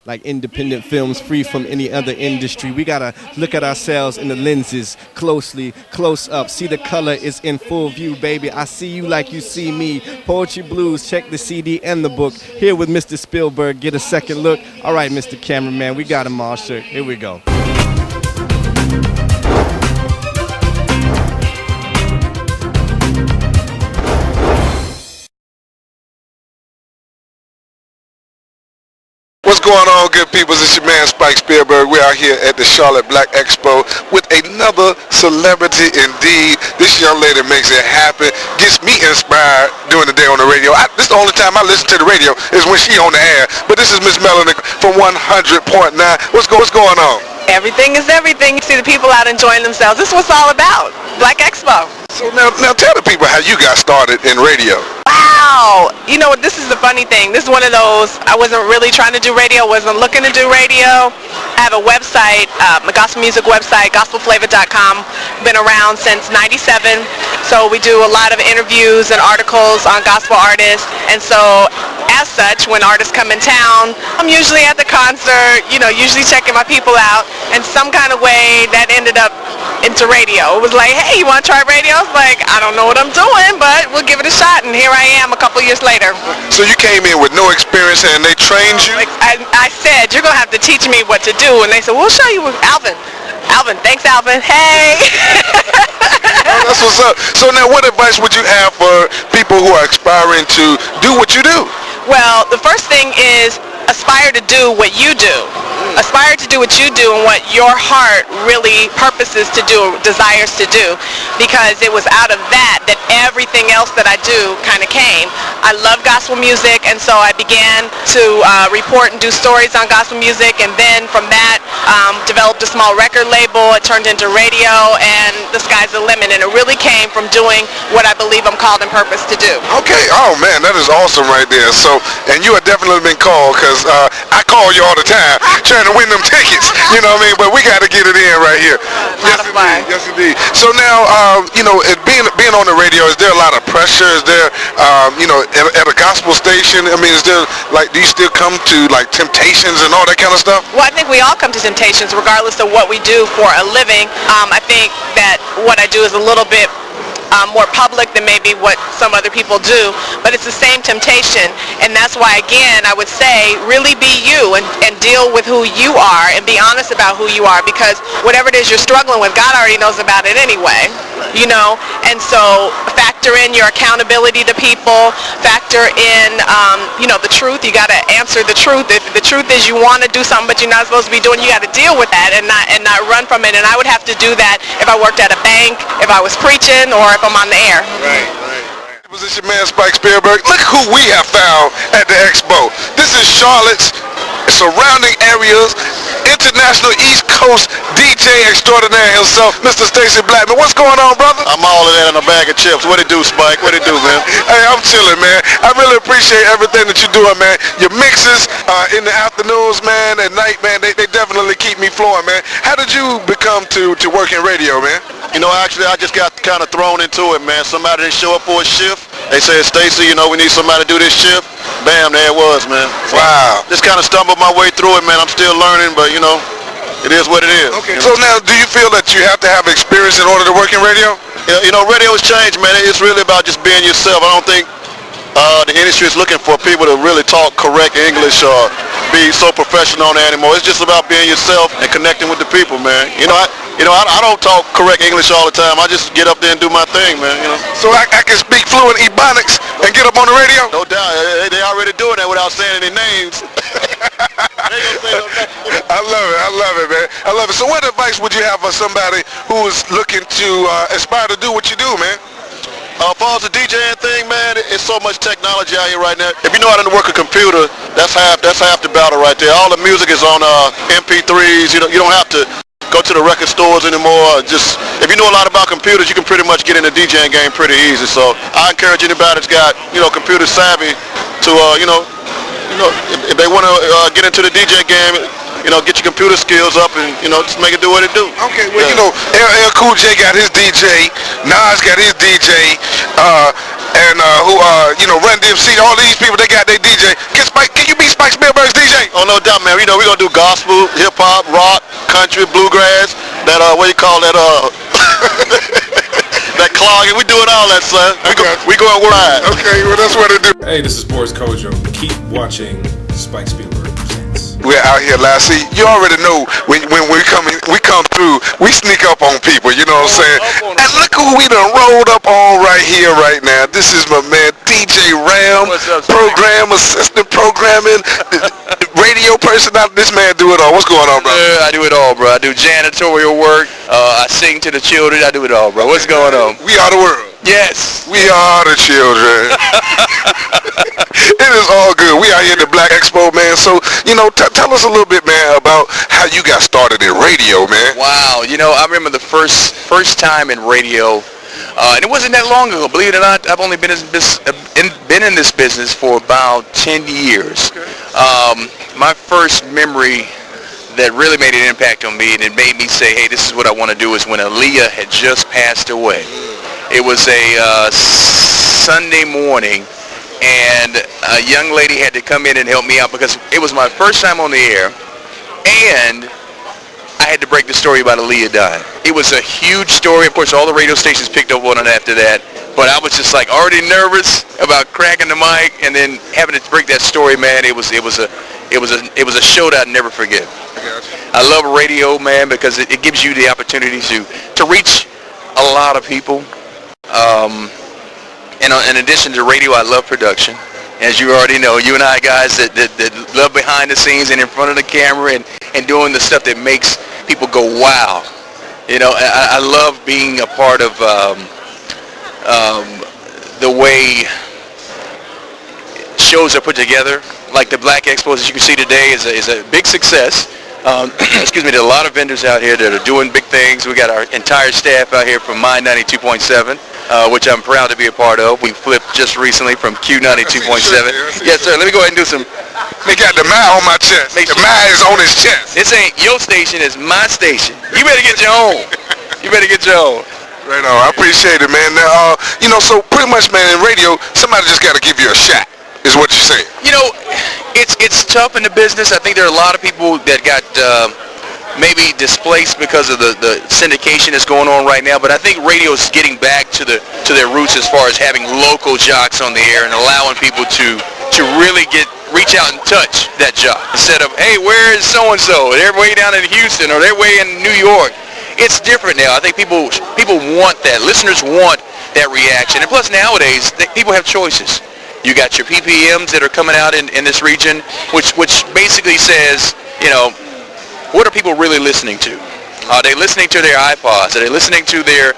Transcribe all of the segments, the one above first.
Like independent films free from any other industry. We gotta look at ourselves in the lenses closely, close up. See the color is in full view, baby. I see you like you see me. Poetry Blues, check the CD and the book. Here with Mr. Spillberg, get a second look. All right, Mr. Cameraman, we got him all shook. Here we go. What's going on, good people? It's your man Spike Spillberg. We're out here at the Charlotte Black Expo with another celebrity indeed. This young lady makes it happen, gets me inspired during the day on the radio. This is the only time I listen to the radio is when she on the air. But this is Miss Melanie from 100.9. What's going on? Everything is everything. You see the people out enjoying themselves. This is what it's all about. Black Expo. So now tell the people how you got started in radio. Wow. You know what, this is the funny thing. This is one of those, I wasn't really trying to do radio, wasn't looking to do radio. I have a website, my gospel music website, gospelflavor.com. Been around since 97. So we do a lot of interviews and articles on gospel artists. And so as such, when artists come in town, I'm usually at the concert, usually checking my people out. And some kind of way that ended up into radio. It was like, hey, you want to try radio? I was like, I don't know what I'm doing, but we'll give it a shot. And here I am a couple years later. So you came in with no experience and they trained you? I said, you're going to have to teach me what to do. And they said, we'll show you with Alvin. Alvin, thanks Alvin. Hey. Oh, that's what's up. So now what advice would you have for people who are aspiring to do what you do? Well, the first thing is aspire to do what you do. Aspire to do what you do and what your heart really purposes to do, desires to do, because it was out of that everything else that I do kind of came. I love gospel music, and so I began to report and do stories on gospel music, and then from that developed a small record label. It turned into radio, and the sky's the limit, and it really came from doing what I believe I'm called and purposed to do. Okay, oh man, that is awesome right there. So, and you have definitely been called, because I call you all the time trying to win them tickets, you know what I mean? But we got to get it in right here. Yes indeed. So now, being on the radio, is there a lot of pressure? Is there, at a gospel station, I mean, is there, do you still come to, temptations and all that kind of stuff? Well, I think we all come to temptations regardless of what we do for a living. I think that what I do is a little bit more public than maybe what some other people do, but it's the same temptation, and that's why, again, I would say really be you and deal with who you are and be honest about who you are, because whatever it is you're struggling with, God already knows about it anyway, and so factor in your accountability to people, factor in the truth. You got to answer the truth. If the truth is you want to do something but you're not supposed to be doing, you got to deal with that and not run from it. And I would have to do that if I worked at a bank, if I was preaching, or if I'm on the air. Right. This is your man Spike Spillberg. Look who we have found at the expo. This is Charlotte's surrounding areas, international East Coast DJ extraordinaire himself, Mr. Stacy Blackman. What's going on, brother? I'm all of that in a bag of chips. What it do, Spike? What it do, man? Hey, I'm chilling, man. I really appreciate everything that you're doing, man. Your mixes in the afternoons, man, at night, man, they definitely keep me flowing, man. How did you become to work in radio, man? Actually, I just got kind of thrown into it, man. Somebody didn't show up for a shift. They said, Stacy, we need somebody to do this shift. Bam, there it was, man. So wow. Just kind of stumbled my way through it, man. I'm still learning, but, it is what it is. Okay. So now, do you feel that you have to have experience in order to work in radio? Radio has changed, man. It's really about just being yourself. I don't think the industry is looking for people to really talk correct English or be so professional on it anymore. It's just about being yourself and connecting with the people, man. I don't talk correct English all the time. I just get up there and do my thing, man. So I can speak fluent Ebonics and get up on the radio? No doubt. They already doing that without saying any names. I love it, man. I love it. So what advice would you have for somebody who is looking to aspire to do what you do, man? As far as the DJing thing, man, it's so much technology out here right now. If you know how to work a computer, that's half the battle right there. All the music is on MP3s. You don't have to go to the record stores anymore. Just if you know a lot about computers, you can pretty much get in the DJing game pretty easy. So I encourage anybody that's got computer savvy to if they want to get into the DJ game, get your computer skills up and just make it do what it do. Okay, well LL Cool J got his DJ, Nas got his DJ. and who Run DMC, all these people, they got their DJ. Can you be Spike Spillberg's DJ? Oh, no doubt, man. We're gonna do gospel, hip hop, rock, country, bluegrass. That what do you call that? That clogging. We doing all that, son. We going wide. Okay, well that's what it do. Hey, this is Boris Kojo. Keep watching Spike Spillberg Presents. We're out here live. See, you already know when we come through, we sneak up on people, you know what I'm saying? And look who we done rolled up on right here, right now. This is my man, DJ Rham, program assistant, programming, radio personality. This man do it all. What's going on, bro? I do it all, bro. I do janitorial work. I sing to the children. I do it all, bro. What's going on? We are the world. Yes. We are the children. It is all good. We out here at the Black Expo, man. So, tell us a little bit, man, about how you got started in radio, man. Wow. I remember the first time in radio, and it wasn't that long ago. Believe it or not, I've only been in this business for about 10 years. My first memory that really made an impact on me, and it made me say, hey, this is what I want to do, is when Aaliyah had just passed away. It was a Sunday morning, and a young lady had to come in and help me out because it was my first time on the air, and I had to break the story about Aaliyah dying. It was a huge story. Of course, all the radio stations picked up on it after that, but I was just like already nervous about cracking the mic and then having to break that story, man. It was a show that I'd never forget. I love radio, man, because it gives you the opportunity to reach a lot of people. And in addition to radio, I love production. As you already know, you and I guys that love behind the scenes and in front of the camera and doing the stuff that makes people go, wow. I love being a part of the way shows are put together. Like the Black Expo, as you can see today, is a big success. Excuse me, there are a lot of vendors out here that are doing big things. We got our entire staff out here from My 92.7, which I'm proud to be a part of. We flipped just recently from Q92.7. Yes, sir. Let me go ahead and do some. They got the My on my chest. The My is on his chest. This ain't your station, it's my station. You better get your own. You better get your own. Right on. I appreciate it, man. Now, so pretty much, man, in radio, somebody just got to give you a shot, is what you're saying. It's tough in the business. I think there are a lot of people that got maybe displaced because of the syndication that's going on right now. But I think radio is getting back to their roots as far as having local jocks on the air and allowing people to really reach out and touch that jock instead of, hey, where is so-and-so? They're way down in Houston or they're way in New York. It's different now. I think people want that. Listeners want that reaction. And plus nowadays, people have choices. You got your PPMs that are coming out in this region, which basically says, what are people really listening to? Are they listening to their iPods? Are they listening to their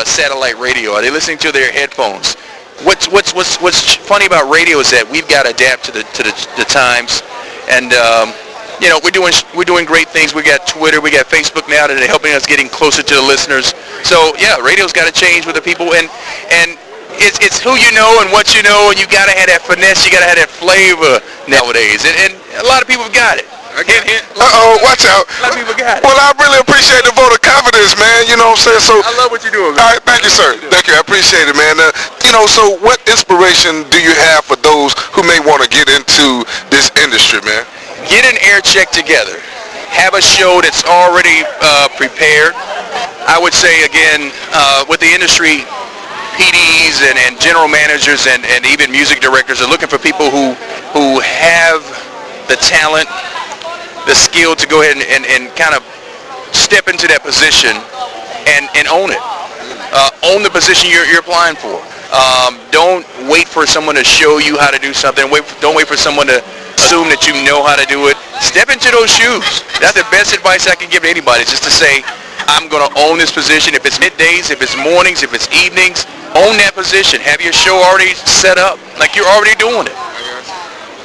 satellite radio? Are they listening to their headphones? What's funny about radio is that we've got to adapt to the times, and we're doing great things. We got Twitter, we got Facebook now that are helping us getting closer to the listeners. So yeah, radio's got to change with the people, and it's who you know and what you know, and you got to have that finesse, you got to have that flavor nowadays, and a lot of people have got it. Watch out. A lot of people got it. Well, I really appreciate the vote of confidence, man. You know what I'm saying? So I love what you're doing, man. All right, thank you, sir. Thank you. I appreciate it, man. So what inspiration do you have for those who may want to get into this industry, man? Get an air check together. Have a show that's already prepared. I would say, again, with the industry, PDs and general managers and even music directors are looking for people who have the talent, the skill to go ahead and kind of step into that position and own it. Own the position you're applying for. Don't wait for someone to show you how to do something. Don't wait for someone to assume that you know how to do it. Step into those shoes. That's the best advice I can give to anybody, just to say, I'm going to own this position. If it's middays, if it's mornings, if it's evenings, own that position. Have your show already set up like you're already doing it.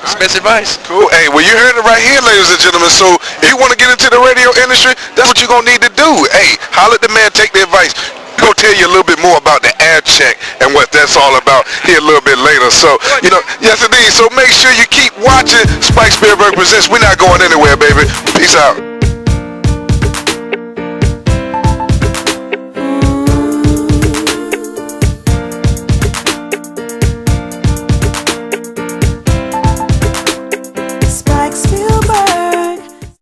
That's best advice. Cool. Hey, well, you heard it right here, ladies and gentlemen. So if you want to get into the radio industry, that's what you're going to need to do. Hey, holler at the man, take the advice. We're going to tell you a little bit more about the ad check and what that's all about here a little bit later. So, yes, indeed. So make sure you keep watching Spike Spillberg Presents. We're not going anywhere, baby. Peace out.